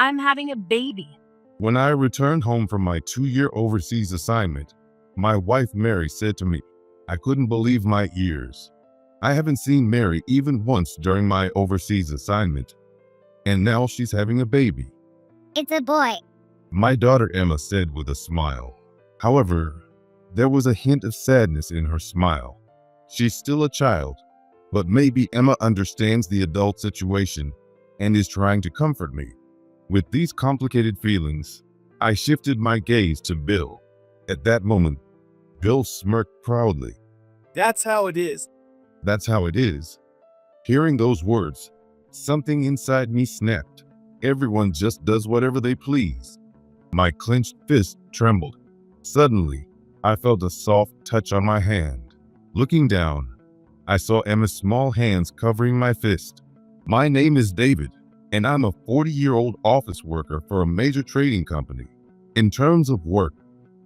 I'm having a baby. When I returned home from my 2-year overseas assignment, my wife Mary said to me, I couldn't believe my ears. I haven't seen Mary even once during my overseas assignment, and now she's having a baby. It's a boy. My daughter Emma said with a smile. However, there was a hint of sadness in her smile. She's still a child, but maybe Emma understands the adult situation and is trying to comfort me. With these complicated feelings, I shifted my gaze to Bill. At that moment, Bill smirked proudly. That's how it is. That's how it is. Hearing those words, something inside me snapped. Everyone just does whatever they please. My clenched fist trembled. Suddenly, I felt a soft touch on my hand. Looking down, I saw Emma's small hands covering my fist. My name is David, and I'm a 40-year-old office worker for a major trading company. In terms of work,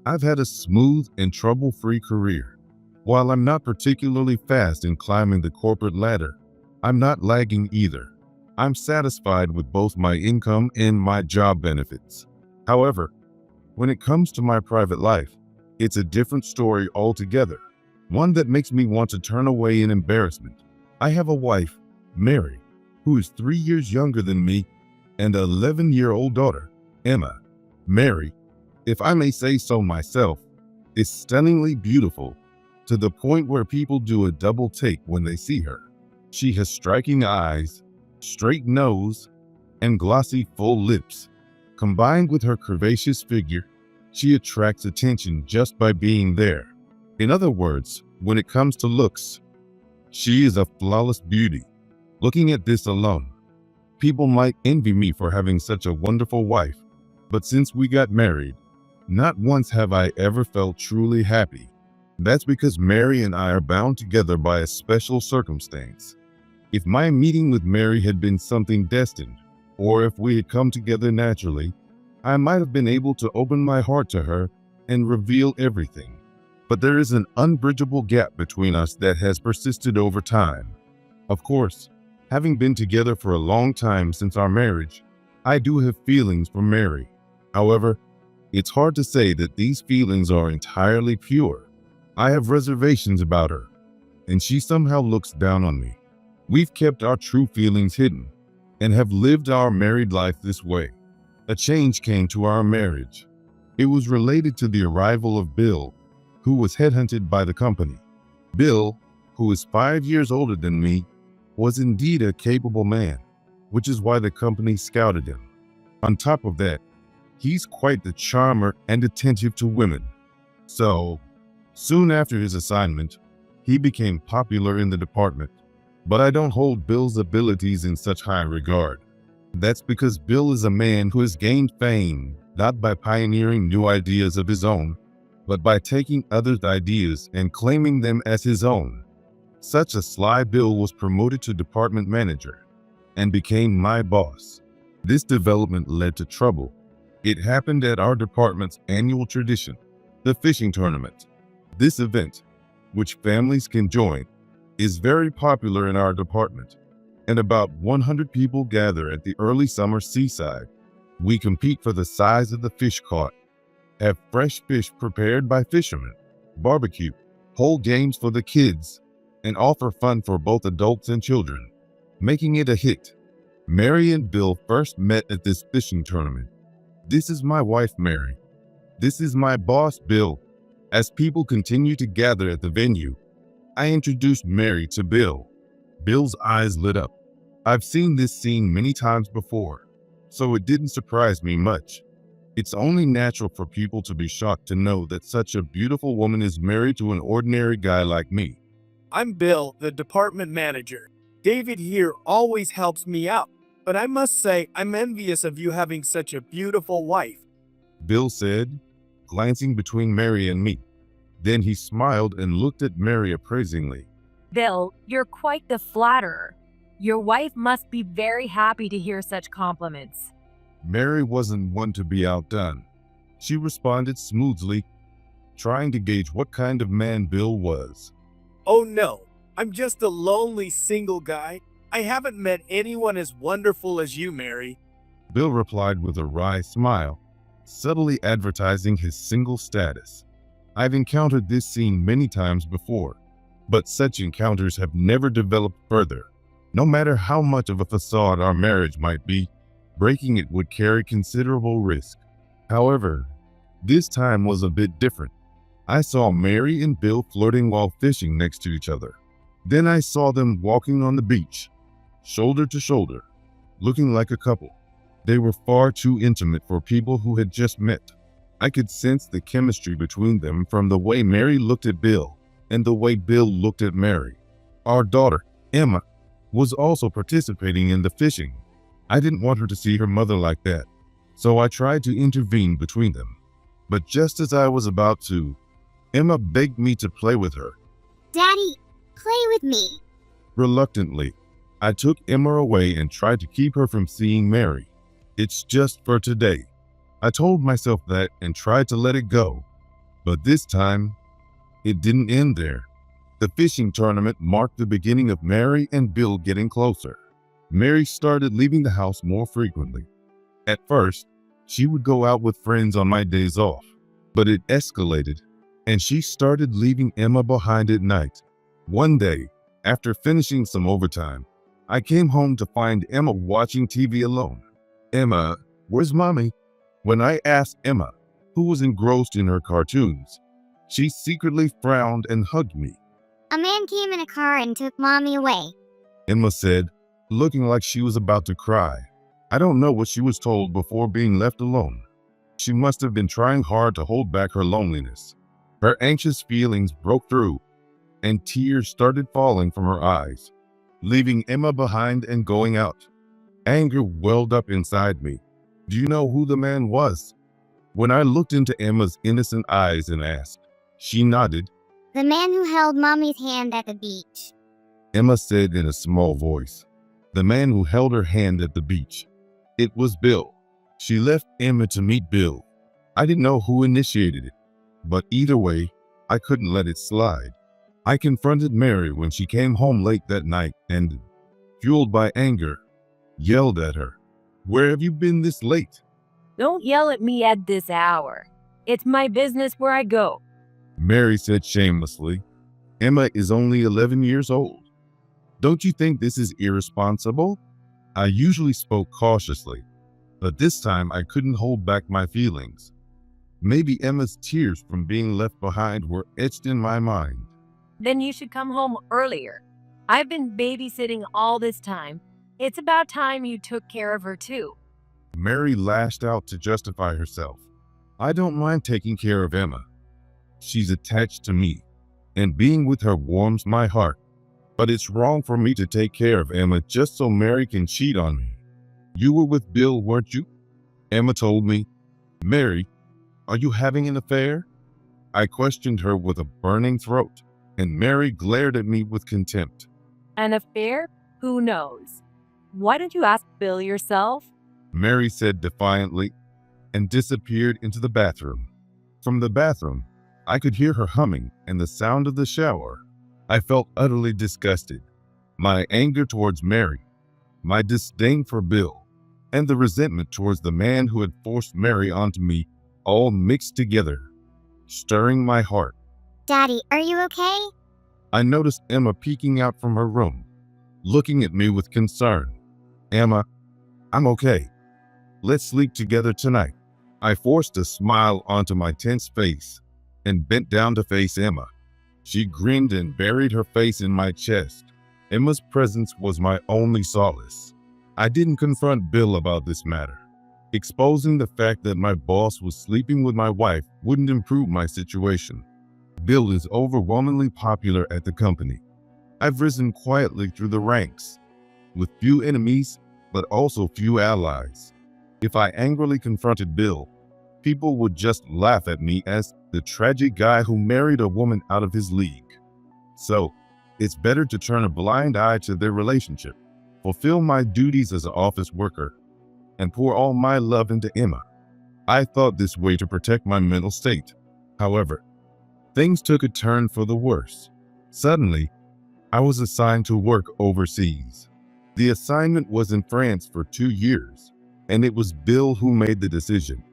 I've had a smooth and trouble-free career. While I'm not particularly fast in climbing the corporate ladder, I'm not lagging either. I'm satisfied with both my income and my job benefits. However, when it comes to my private life, it's a different story altogether, one that makes me want to turn away in embarrassment. I have a wife, Mary, who is 3 years younger than me, and an 11-year-old daughter, Emma. Mary, if I may say so myself, is stunningly beautiful, to the point where people do a double take when they see her. She has striking eyes, straight nose, and glossy full lips. Combined with her curvaceous figure, she attracts attention just by being there. In other words, when it comes to looks, she is a flawless beauty. Looking at this alone, people might envy me for having such a wonderful wife, but since we got married, not once have I ever felt truly happy. That's because Mary and I are bound together by a special circumstance. If my meeting with Mary had been something destined, or if we had come together naturally, I might have been able to open my heart to her and reveal everything. But there is an unbridgeable gap between us that has persisted over time. Of course, having been together for a long time since our marriage, I do have feelings for Mary. However, it's hard to say that these feelings are entirely pure. I have reservations about her, and she somehow looks down on me. We've kept our true feelings hidden and have lived our married life this way. A change came to our marriage. It was related to the arrival of Bill, who was headhunted by the company. Bill, who is 5 years older than me, was indeed a capable man, which is why the company scouted him. On top of that, he's quite the charmer and attentive to women. So, soon after his assignment, he became popular in the department. But I don't hold Bill's abilities in such high regard. That's because Bill is a man who has gained fame not by pioneering new ideas of his own, but by taking others' ideas and claiming them as his own. Such a sly Bill was promoted to department manager and became my boss. This development led to trouble. It happened at our department's annual tradition, the fishing tournament. This event, which families can join, is very popular in our department, and about 100 people gather at the early summer seaside. We compete for the size of the fish caught, have fresh fish prepared by fishermen, barbecue, hold games for the kids, and offer fun for both adults and children, making it a hit. Mary and Bill first met at this fishing tournament. This is my wife, Mary. This is my boss, Bill. As people continue to gather at the venue, I introduced Mary to Bill. Bill's eyes lit up. I've seen this scene many times before, so it didn't surprise me much. It's only natural for people to be shocked to know that such a beautiful woman is married to an ordinary guy like me. I'm Bill, the department manager. David here always helps me out, but I must say I'm envious of you having such a beautiful wife. Bill said, glancing between Mary and me. Then he smiled and looked at Mary appraisingly. Bill, you're quite the flatterer. Your wife must be very happy to hear such compliments. Mary wasn't one to be outdone. She responded smoothly, trying to gauge what kind of man Bill was. Oh no, I'm just a lonely single guy. I haven't met anyone as wonderful as you, Mary. Bill replied with a wry smile, subtly advertising his single status. I've encountered this scene many times before, but such encounters have never developed further. No matter how much of a facade our marriage might be, breaking it would carry considerable risk. However, this time was a bit different. I saw Mary and Bill flirting while fishing next to each other. Then I saw them walking on the beach, shoulder to shoulder, looking like a couple. They were far too intimate for people who had just met. I could sense the chemistry between them from the way Mary looked at Bill and the way Bill looked at Mary. Our daughter, Emma, was also participating in the fishing. I didn't want her to see her mother like that, so I tried to intervene between them. But just as I was about to, Emma begged me to play with her. Daddy, play with me. Reluctantly, I took Emma away and tried to keep her from seeing Mary. It's just for today. I told myself that and tried to let it go. But this time, it didn't end there. The fishing tournament marked the beginning of Mary and Bill getting closer. Mary started leaving the house more frequently. At first, she would go out with friends on my days off, but it escalated, and she started leaving Emma behind at night. One day, after finishing some overtime, I came home to find Emma watching TV alone. "Emma, where's Mommy?" When I asked Emma, who was engrossed in her cartoons, she secretly frowned and hugged me. A man came in a car and took Mommy away. Emma said, looking like she was about to cry. I don't know what she was told before being left alone. She must have been trying hard to hold back her loneliness. Her anxious feelings broke through, and tears started falling from her eyes, leaving Emma behind and going out. Anger welled up inside me. Do you know who the man was? When I looked into Emma's innocent eyes and asked, she nodded. The man who held Mommy's hand at the beach. Emma said in a small voice. The man who held her hand at the beach. It was Bill. She left Emma to meet Bill. I didn't know who initiated it, but either way, I couldn't let it slide. I confronted Mary when she came home late that night and, fueled by anger, yelled at her. Where have you been this late? Don't yell at me at this hour. It's my business where I go. Mary said shamelessly. Emma is only 11 years old. Don't you think this is irresponsible? I usually spoke cautiously, but this time I couldn't hold back my feelings. Maybe Emma's tears from being left behind were etched in my mind. Then you should come home earlier. I've been babysitting all this time. It's about time you took care of her too. Mary lashed out to justify herself. I don't mind taking care of Emma. She's attached to me, and being with her warms my heart. But it's wrong for me to take care of Emma just so Mary can cheat on me. You were with Bill, weren't you? Emma told me. Mary, are you having an affair? I questioned her with a burning throat, and Mary glared at me with contempt. An affair? Who knows? Why don't you ask Bill yourself? Mary said defiantly, and disappeared into the bathroom. From the bathroom, I could hear her humming and the sound of the shower. I felt utterly disgusted. My anger towards Mary, my disdain for Bill, and the resentment towards the man who had forced Mary onto me all mixed together, stirring my heart. Daddy, are you okay? I noticed Emma peeking out from her room, looking at me with concern. Emma, I'm okay. Let's sleep together tonight. I forced a smile onto my tense face and bent down to face Emma. She grinned and buried her face in my chest. Emma's presence was my only solace. I didn't confront Bill about this matter. Exposing the fact that my boss was sleeping with my wife wouldn't improve my situation. Bill is overwhelmingly popular at the company. I've risen quietly through the ranks, with few enemies, but also few allies. If I angrily confronted Bill, people would just laugh at me as the tragic guy who married a woman out of his league. So, it's better to turn a blind eye to their relationship, fulfill my duties as an office worker, and pour all my love into Emma. I thought this way to protect my mental state. However, things took a turn for the worse. Suddenly, I was assigned to work overseas. The assignment was in France for 2 years. and it was Bill who made the decision.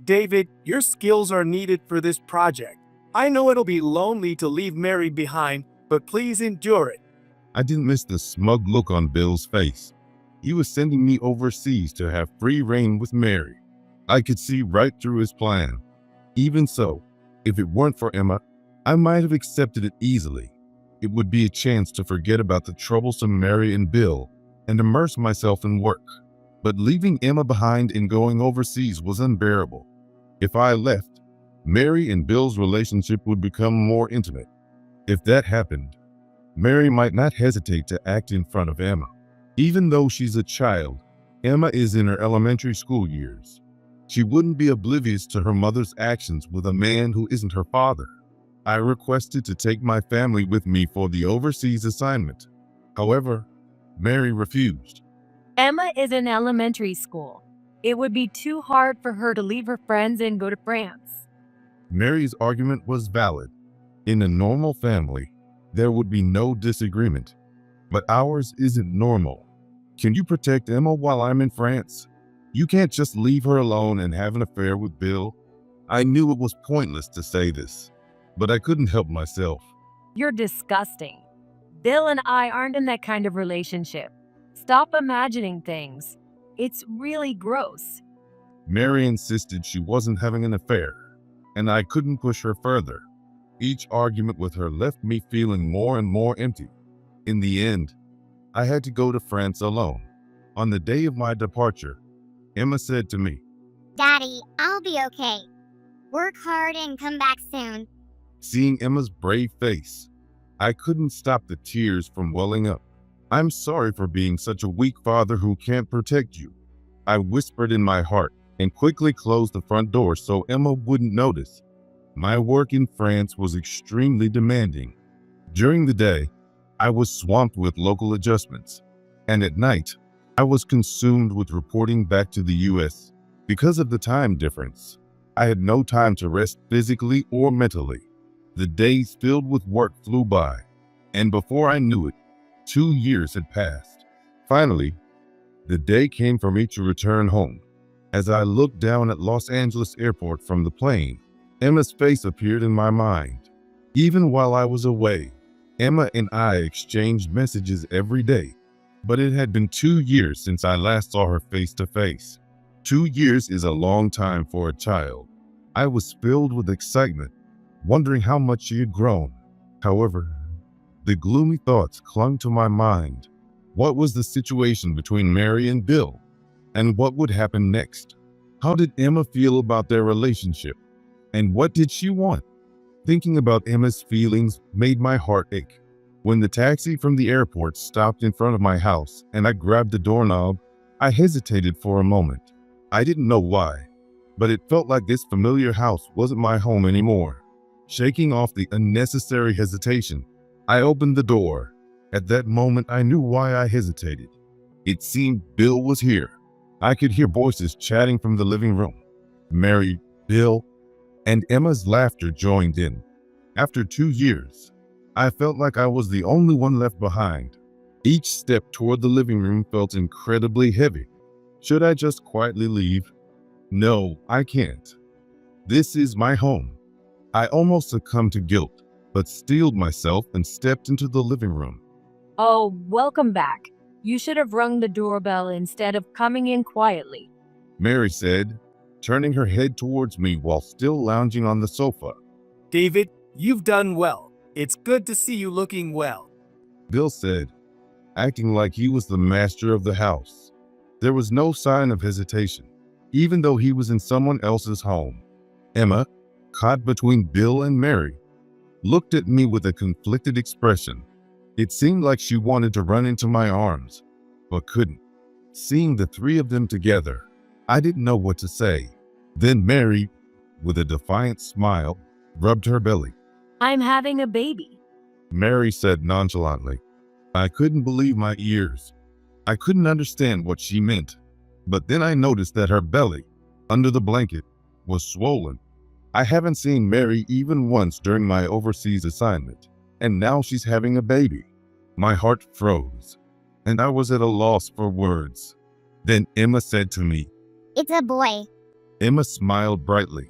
David, your skills are needed for this project. I know it'll be lonely to leave Mary behind, but please endure it. I didn't miss the smug look on Bill's face. He was sending me overseas to have free reign with Mary. I could see right through his plan. Even so, if it weren't for Emma, I might have accepted it easily. It would be a chance to forget about the troublesome Mary and Bill and immerse myself in work. But leaving Emma behind and going overseas was unbearable. If I left, Mary and Bill's relationship would become more intimate. If that happened, Mary might not hesitate to act in front of Emma. Even though she's a child, Emma is in her elementary school years. She wouldn't be oblivious to her mother's actions with a man who isn't her father. I requested to take my family with me for the overseas assignment. However, Mary refused. Emma is in elementary school. It would be too hard for her to leave her friends and go to France. Mary's argument was valid. In a normal family, there would be no disagreement. But ours isn't normal. Can you protect Emma while I'm in France? You can't just leave her alone and have an affair with Bill. I knew it was pointless to say this, but I couldn't help myself. You're disgusting. Bill and I aren't in that kind of relationship. Stop imagining things. It's really gross. Mary insisted she wasn't having an affair, and I couldn't push her further. Each argument with her left me feeling more and more empty. In the end, I had to go to France alone. On the day of my departure, Emma said to me, Daddy, I'll be okay. Work hard and come back soon. Seeing Emma's brave face, I couldn't stop the tears from welling up. I'm sorry for being such a weak father who can't protect you, I whispered in my heart and quickly closed the front door so Emma wouldn't notice. My work in France was extremely demanding. During the day, I was swamped with local adjustments, and at night, I was consumed with reporting back to the US. Because of the time difference, I had no time to rest physically or mentally. The days filled with work flew by, and before I knew it, 2 years had passed. Finally, the day came for me to return home. As I looked down at Los Angeles Airport from the plane, Emma's face appeared in my mind. Even while I was away, Emma and I exchanged messages every day, but it had been 2 years since I last saw her face to face. 2 years is a long time for a child. I was filled with excitement, wondering how much she had grown. However, the gloomy thoughts clung to my mind. What was the situation between Mary and Bill? And what would happen next? How did Emma feel about their relationship? And what did she want? Thinking about Emma's feelings made my heart ache. When the taxi from the airport stopped in front of my house and I grabbed the doorknob, I hesitated for a moment. I didn't know why, but it felt like this familiar house wasn't my home anymore. Shaking off the unnecessary hesitation, I opened the door. At that moment, I knew why I hesitated. It seemed Bill was here. I could hear voices chatting from the living room. Mary, Bill, and Emma's laughter joined in. After 2 years, I felt like I was the only one left behind. Each step toward the living room felt incredibly heavy. Should I just quietly leave? No, I can't. This is my home. I almost succumbed to guilt, but steeled myself and stepped into the living room. Oh, welcome back. You should have rung the doorbell instead of coming in quietly. Mary said, turning her head towards me while still lounging on the sofa. David, you've done well. It's good to see you looking well. Bill said, acting like he was the master of the house. There was no sign of hesitation, even though he was in someone else's home. Emma, caught between Bill and Mary, looked at me with a conflicted expression. It seemed like she wanted to run into my arms, but couldn't. Seeing the three of them together, I didn't know what to say. Then Mary, with a defiant smile, rubbed her belly. I'm having a baby. Mary said nonchalantly. I couldn't believe my ears. I couldn't understand what she meant. But then I noticed that her belly, under the blanket, was swollen. I haven't seen Mary even once during my overseas assignment, and now she's having a baby. My heart froze, and I was at a loss for words. Then Emma said to me, It's a boy. Emma smiled brightly.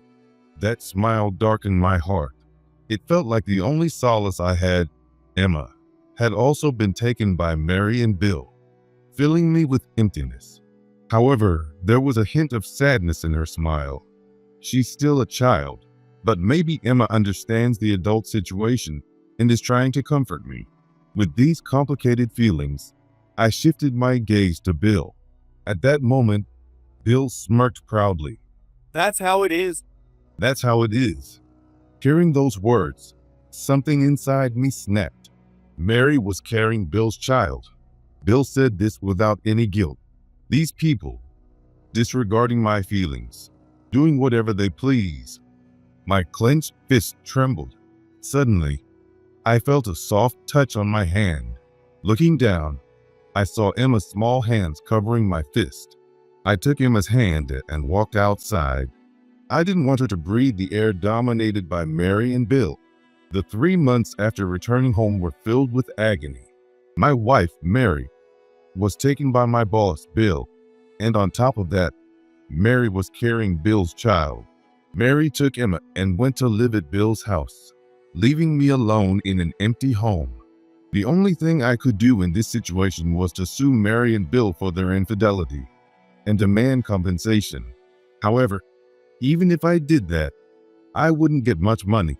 That smile darkened my heart. It felt like the only solace I had, Emma, had also been taken by Mary and Bill, filling me with emptiness. However, there was a hint of sadness in her smile. She's still a child, but maybe Emma understands the adult situation and is trying to comfort me. With these complicated feelings, I shifted my gaze to Bill. At that moment, Bill smirked proudly. That's how it is. That's how it is. Hearing those words, something inside me snapped. Mary was carrying Bill's child. Bill said this without any guilt. These people, disregarding my feelings, doing whatever they please. My clenched fist trembled. Suddenly, I felt a soft touch on my hand. Looking down, I saw Emma's small hands covering my fist. I took Emma's hand and walked outside. I didn't want her to breathe the air dominated by Mary and Bill. The 3 months after returning home were filled with agony. My wife, Mary, was taken by my boss, Bill, and on top of that, Mary was carrying Bill's child. Mary took Emma and went to live at Bill's house, leaving me alone in an empty home. The only thing I could do in this situation was to sue Mary and Bill for their infidelity and demand compensation. However, even if I did that, I wouldn't get much money,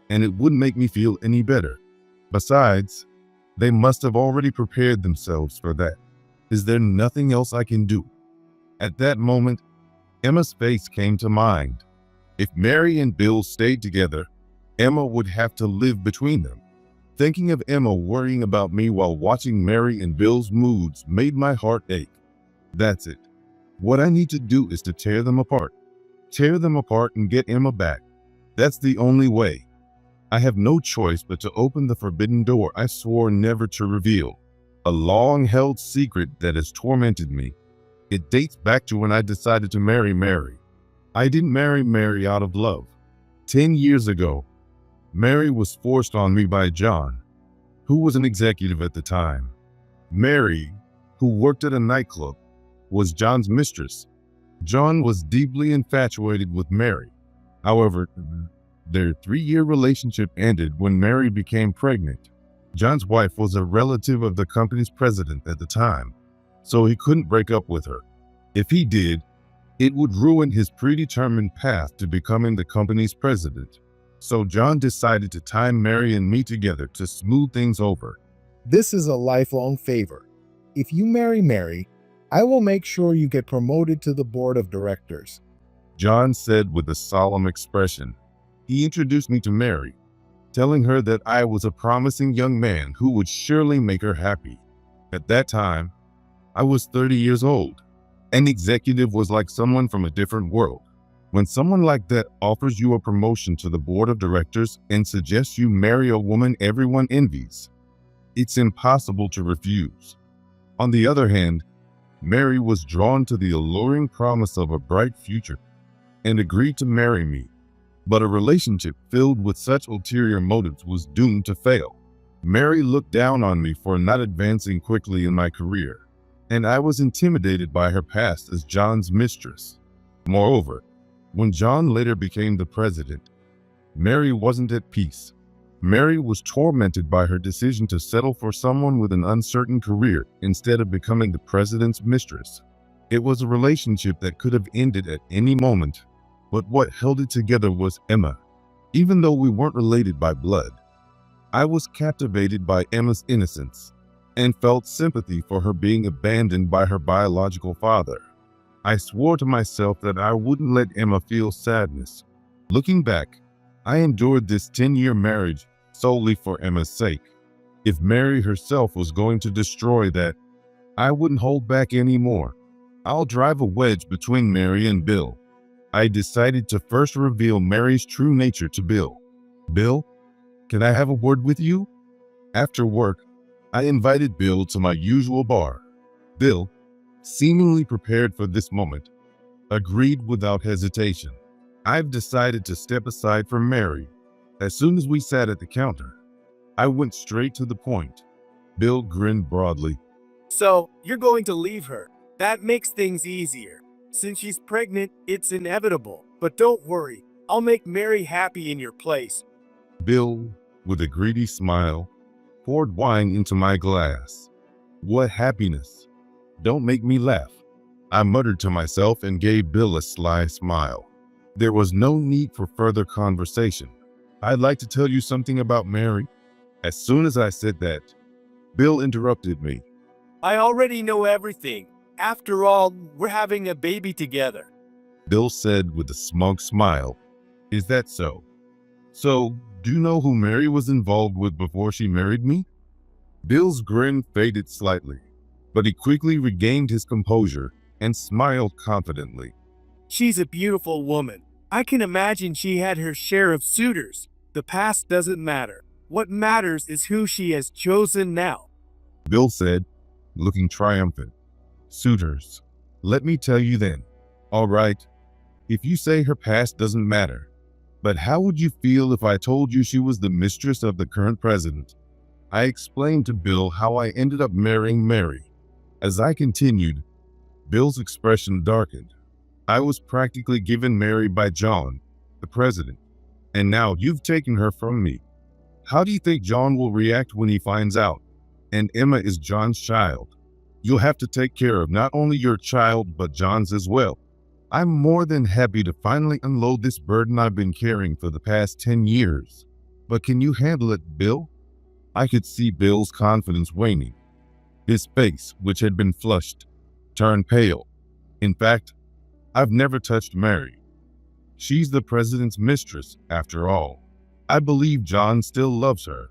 and it wouldn't make me feel any better. Besides, they must have already prepared themselves for that. Is there nothing else I can do? At that moment, Emma's face came to mind. If Mary and Bill stayed together, Emma would have to live between them. Thinking of Emma worrying about me while watching Mary and Bill's moods made my heart ache. That's it. What I need to do is to tear them apart. Tear them apart and get Emma back. That's the only way. I have no choice but to open the forbidden door I swore never to reveal. A long-held secret that has tormented me. It dates back to when I decided to marry Mary. I didn't marry Mary out of love. 10 years ago, Mary was forced on me by John, who was an executive at the time. Mary, who worked at a nightclub, was John's mistress. John was deeply infatuated with Mary. However, their 3-year relationship ended when Mary became pregnant. John's wife was a relative of the company's president at the time, so he couldn't break up with her. If he did, it would ruin his predetermined path to becoming the company's president. So John decided to tie Mary and me together to smooth things over. This is a lifelong favor. If you marry Mary, I will make sure you get promoted to the board of directors, John said with a solemn expression. He introduced me to Mary, telling her that I was a promising young man who would surely make her happy. At that time, I was 30 years old. An executive was like someone from a different world. When someone like that offers you a promotion to the board of directors and suggests you marry a woman everyone envies, it's impossible to refuse. On the other hand, Mary was drawn to the alluring promise of a bright future and agreed to marry me. But a relationship filled with such ulterior motives was doomed to fail. Mary looked down on me for not advancing quickly in my career, and I was intimidated by her past as John's mistress. Moreover, when John later became the president, Mary wasn't at peace. Mary was tormented by her decision to settle for someone with an uncertain career instead of becoming the president's mistress. It was a relationship that could have ended at any moment, but what held it together was Emma. Even though we weren't related by blood, I was captivated by Emma's innocence and felt sympathy for her being abandoned by her biological father. I swore to myself that I wouldn't let Emma feel sadness. Looking back, I endured this 10-year marriage solely for Emma's sake. If Mary herself was going to destroy that, I wouldn't hold back anymore. I'll drive a wedge between Mary and Bill. I decided to first reveal Mary's true nature to Bill. Bill, can I have a word with you? After work, I invited Bill to my usual bar. Bill, seemingly prepared for this moment, agreed without hesitation. I've decided to step aside from Mary. As soon as we sat at the counter, I went straight to the point. Bill grinned broadly. So, you're going to leave her. That makes things easier. Since she's pregnant, it's inevitable. But don't worry, I'll make Mary happy in your place. Bill, with a greedy smile, poured wine into my glass. What happiness! Don't make me laugh, I muttered to myself and gave Bill a sly smile. There was no need for further conversation. I'd like to tell you something about Mary. As soon as I said that, Bill interrupted me. I already know everything. After all, we're having a baby together. Bill said with a smug smile. Is that so? So, do you know who Mary was involved with before she married me? Bill's grin faded slightly, but he quickly regained his composure and smiled confidently. She's a beautiful woman. I can imagine she had her share of suitors. The past doesn't matter. What matters is who she has chosen now. Bill said, looking triumphant. Suitors. Let me tell you then. All right, if you say her past doesn't matter, but how would you feel if I told you she was the mistress of the current president? I explained to Bill how I ended up marrying Mary. As I continued, Bill's expression darkened. I was practically given Mary by John, the president, and now you've taken her from me. How do you think John will react when he finds out? And Emma is John's child. You'll have to take care of not only your child, but John's as well. I'm more than happy to finally unload this burden I've been carrying for the past 10 years. But can you handle it, Bill? I could see Bill's confidence waning. His face, which had been flushed, turned pale. In fact, I've never touched Mary. She's the president's mistress, after all. I believe John still loves her.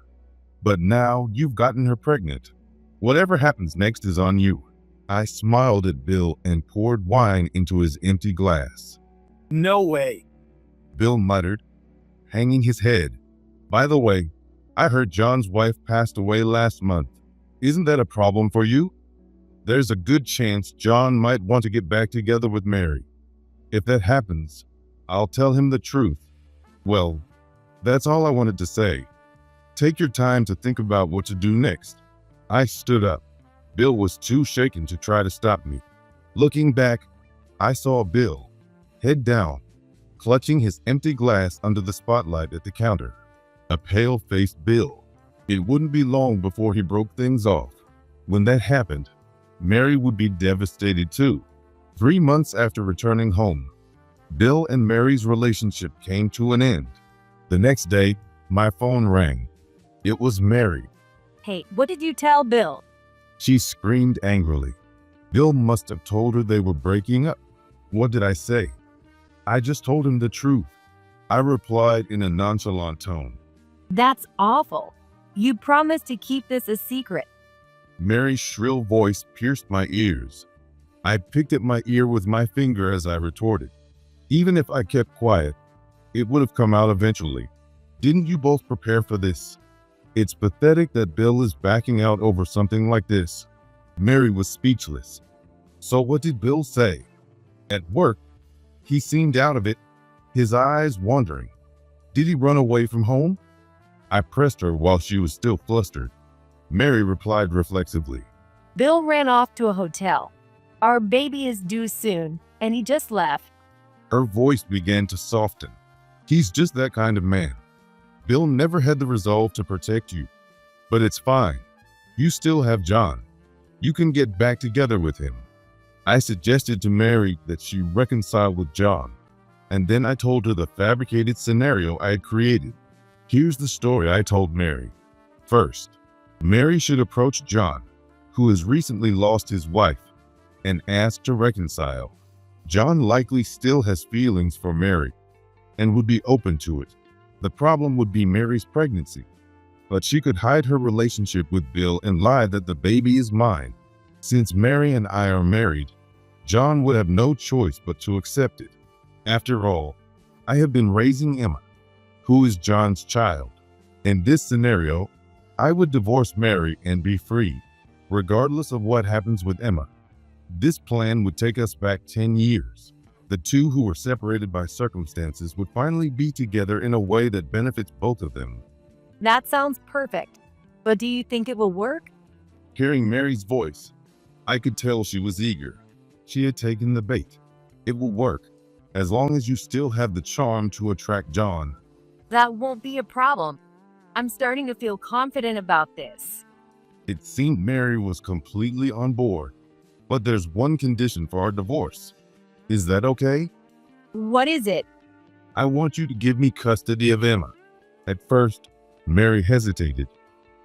But now you've gotten her pregnant. Whatever happens next is on you. I smiled at Bill and poured wine into his empty glass. No way. Bill muttered, hanging his head. By the way, I heard John's wife passed away last month. Isn't that a problem for you? There's a good chance John might want to get back together with Mary. If that happens, I'll tell him the truth. Well, that's all I wanted to say. Take your time to think about what to do next. I stood up. Bill was too shaken to try to stop me. Looking back, I saw Bill, head down, clutching his empty glass under the spotlight at the counter. A pale-faced Bill. It wouldn't be long before he broke things off. When that happened, Mary would be devastated too. 3 months after returning home, Bill and Mary's relationship came to an end. The next day, my phone rang. It was Mary. Hey, what did you tell Bill? She screamed angrily. Bill must have told her they were breaking up. What did I say? I just told him the truth. I replied in a nonchalant tone. That's awful. You promised to keep this a secret. Mary's shrill voice pierced my ears. I picked at my ear with my finger as I retorted. Even if I kept quiet, it would have come out eventually. Didn't you both prepare for this? It's pathetic that Bill is backing out over something like this. Mary was speechless. So what did Bill say? At work, he seemed out of it, his eyes wandering. Did he run away from home? I pressed her while she was still flustered. Mary replied reflexively. Bill ran off to a hotel. Our baby is due soon, and he just left. Her voice began to soften. He's just that kind of man. Bill never had the resolve to protect you. But it's fine. You still have John. You can get back together with him. I suggested to Mary that she reconcile with John, and then I told her the fabricated scenario I had created. Here's the story I told Mary. First, Mary should approach John, who has recently lost his wife, and ask to reconcile. John likely still has feelings for Mary and would be open to it. The problem would be Mary's pregnancy, but she could hide her relationship with Bill and lie that the baby is mine. Since Mary and I are married, John would have no choice but to accept it. After all, I have been raising Emma, who is John's child. In this scenario, I would divorce Mary and be free, regardless of what happens with Emma. This plan would take us back 10 years. The two who were separated by circumstances would finally be together in a way that benefits both of them. That sounds perfect. But do you think it will work? Hearing Mary's voice, I could tell she was eager. She had taken the bait. It will work, as long as you still have the charm to attract John. That won't be a problem. I'm starting to feel confident about this. It seemed Mary was completely on board. But there's one condition for our divorce. Is that okay? What is it? I want you to give me custody of Emma. At first, Mary hesitated,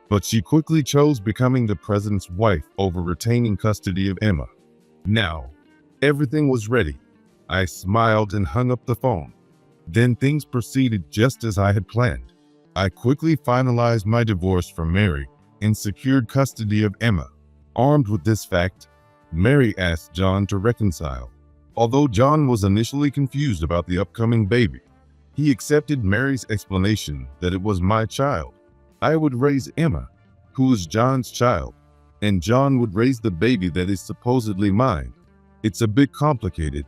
but she quickly chose becoming the president's wife over retaining custody of Emma. Now, everything was ready. I smiled and hung up the phone. Then things proceeded just as I had planned. I quickly finalized my divorce from Mary and secured custody of Emma. Armed with this fact, Mary asked John to reconcile. Although John was initially confused about the upcoming baby, he accepted Mary's explanation that it was my child. I would raise Emma, who is John's child, and John would raise the baby that is supposedly mine. It's a bit complicated,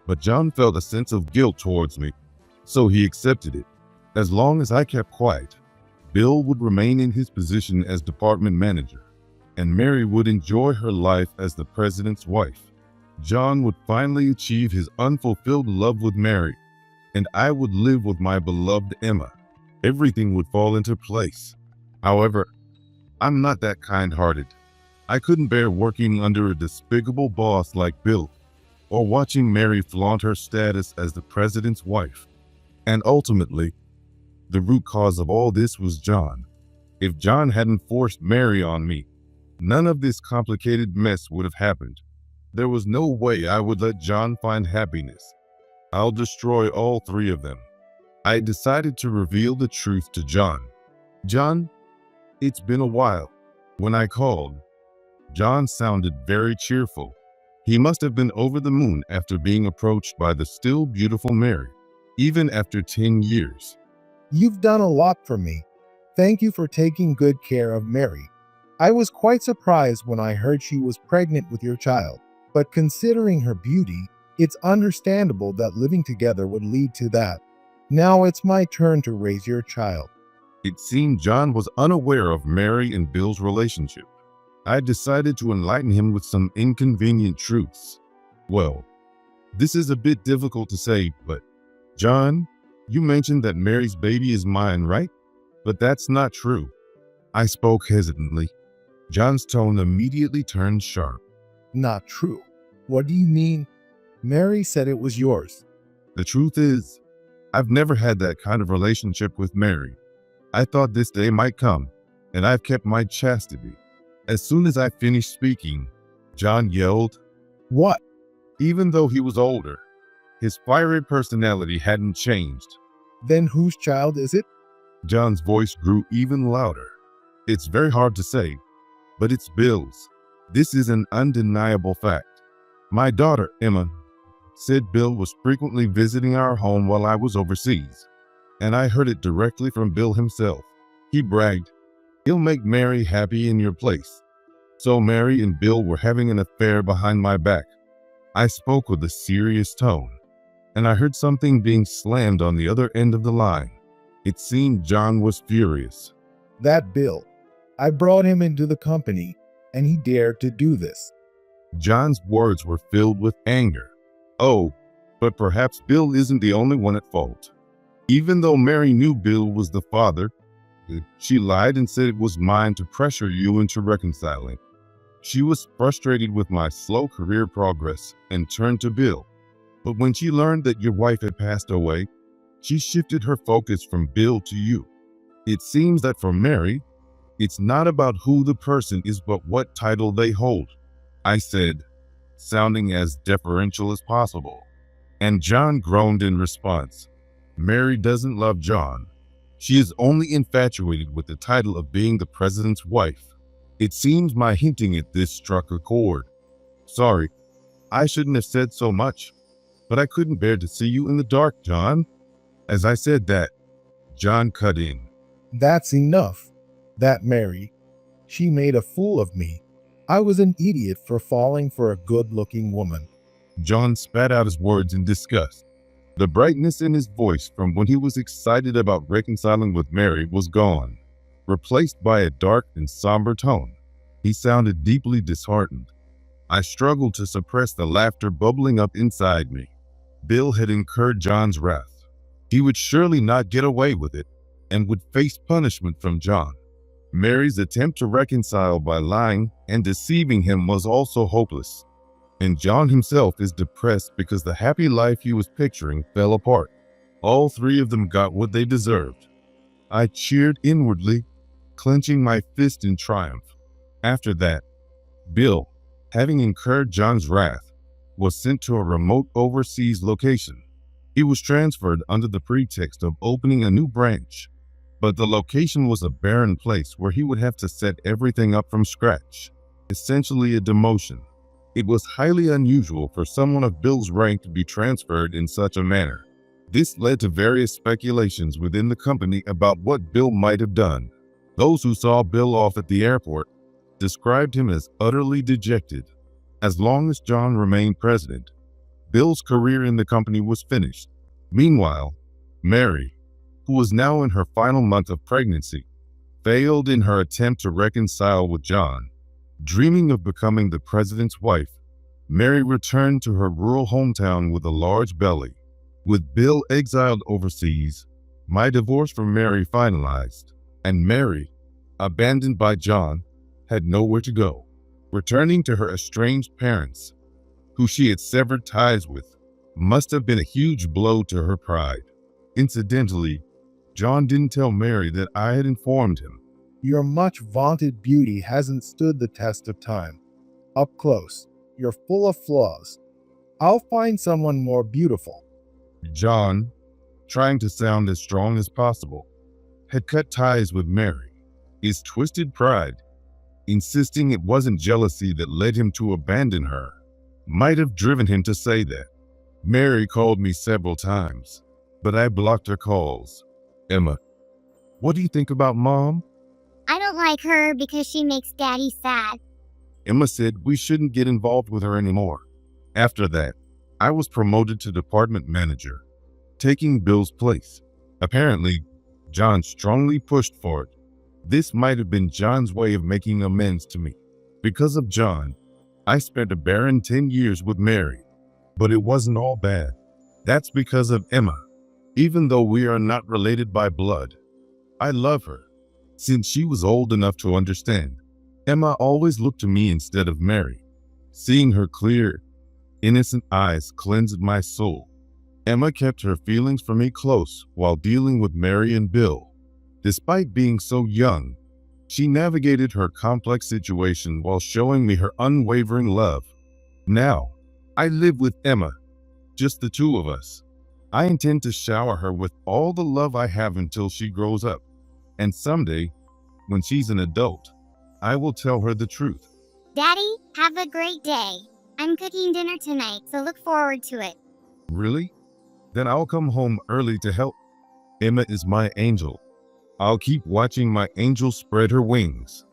but John felt a sense of guilt towards me, so he accepted it. As long as I kept quiet, Bill would remain in his position as department manager, and Mary would enjoy her life as the president's wife. John would finally achieve his unfulfilled love with Mary, and I would live with my beloved Emma. Everything would fall into place. However, I'm not that kind-hearted. I couldn't bear working under a despicable boss like Bill, or watching Mary flaunt her status as the president's wife. And ultimately, the root cause of all this was John. If John hadn't forced Mary on me, none of this complicated mess would have happened. There was no way I would let John find happiness. I'll destroy all three of them. I decided to reveal the truth to John. John, it's been a while. When I called, John sounded very cheerful. He must have been over the moon after being approached by the still beautiful Mary, even after 10 years. You've done a lot for me. Thank you for taking good care of Mary. I was quite surprised when I heard she was pregnant with your child, but considering her beauty, it's understandable that living together would lead to that. Now it's my turn to raise your child. It seemed John was unaware of Mary and Bill's relationship. I decided to enlighten him with some inconvenient truths. Well, this is a bit difficult to say, but John, you mentioned that Mary's baby is mine, right? But that's not true. I spoke hesitantly. John's tone immediately turned sharp. Not true. What do you mean? Mary said it was yours. The truth is, I've never had that kind of relationship with Mary. I thought this day might come, and I've kept my chastity. As soon as I finished speaking, John yelled. What? Even though he was older, his fiery personality hadn't changed. Then whose child is it? John's voice grew even louder. It's very hard to say, but it's Bill's. This is an undeniable fact. My daughter, Emma, said Bill was frequently visiting our home while I was overseas, and I heard it directly from Bill himself. He bragged, "He'll make Mary happy in your place." So Mary and Bill were having an affair behind my back. I spoke with a serious tone, and I heard something being slammed on the other end of the line. It seemed John was furious. That Bill. I brought him into the company, and he dared to do this. John's words were filled with anger. Oh, but perhaps Bill isn't the only one at fault. Even though Mary knew Bill was the father, she lied and said it was mine to pressure you into reconciling. She was frustrated with my slow career progress and turned to Bill. But when she learned that your wife had passed away, she shifted her focus from Bill to you. It seems that for Mary, it's not about who the person is, but what title they hold, I said, sounding as deferential as possible. And John groaned in response. Mary doesn't love John. She is only infatuated with the title of being the president's wife. It seems my hinting at this struck a chord. Sorry, I shouldn't have said so much, but I couldn't bear to see you in the dark, John. As I said that, John cut in. That's enough. That Mary. She made a fool of me. I was an idiot for falling for a good-looking woman. John spat out his words in disgust. The brightness in his voice from when he was excited about reconciling with Mary was gone, replaced by a dark and somber tone. He sounded deeply disheartened. I struggled to suppress the laughter bubbling up inside me. Bill had incurred John's wrath. He would surely not get away with it and would face punishment from John. Mary's attempt to reconcile by lying and deceiving him was also hopeless. And John himself is depressed because the happy life he was picturing fell apart. All three of them got what they deserved. I cheered inwardly, clenching my fist in triumph. After that, Bill, having incurred John's wrath, was sent to a remote overseas location. He was transferred under the pretext of opening a new branch, but the location was a barren place where he would have to set everything up from scratch, essentially a demotion. It was highly unusual for someone of Bill's rank to be transferred in such a manner. This led to various speculations within the company about what Bill might have done. Those who saw Bill off at the airport described him as utterly dejected. As long as John remained president, Bill's career in the company was finished. Meanwhile, Mary, who was now in her final month of pregnancy, failed in her attempt to reconcile with John. Dreaming of becoming the president's wife, Mary returned to her rural hometown with a large belly. With Bill exiled overseas, my divorce from Mary finalized, and Mary, abandoned by John, had nowhere to go. Returning to her estranged parents, who she had severed ties with, must have been a huge blow to her pride. Incidentally, John didn't tell Mary that I had informed him. Your much vaunted beauty hasn't stood the test of time. Up close, you're full of flaws. I'll find someone more beautiful. John, trying to sound as strong as possible, had cut ties with Mary. His twisted pride, insisting it wasn't jealousy that led him to abandon her, might have driven him to say that. Mary called me several times, but I blocked her calls. Emma, what do you think about Mom? I don't like her because she makes Daddy sad. Emma said we shouldn't get involved with her anymore. After that, I was promoted to department manager, taking Bill's place. Apparently, John strongly pushed for it. This might have been John's way of making amends to me. Because of John, I spent a barren 10 years with Mary, but it wasn't all bad. That's because of Emma. Even though we are not related by blood, I love her. Since she was old enough to understand, Emma always looked to me instead of Mary. Seeing her clear, innocent eyes cleansed my soul. Emma kept her feelings for me close while dealing with Mary and Bill. Despite being so young, she navigated her complex situation while showing me her unwavering love. Now, I live with Emma, just the two of us. I intend to shower her with all the love I have until she grows up. And someday, when she's an adult, I will tell her the truth. Daddy, have a great day. I'm cooking dinner tonight, so look forward to it. Really? Then I'll come home early to help. Emma is my angel. I'll keep watching my angel spread her wings.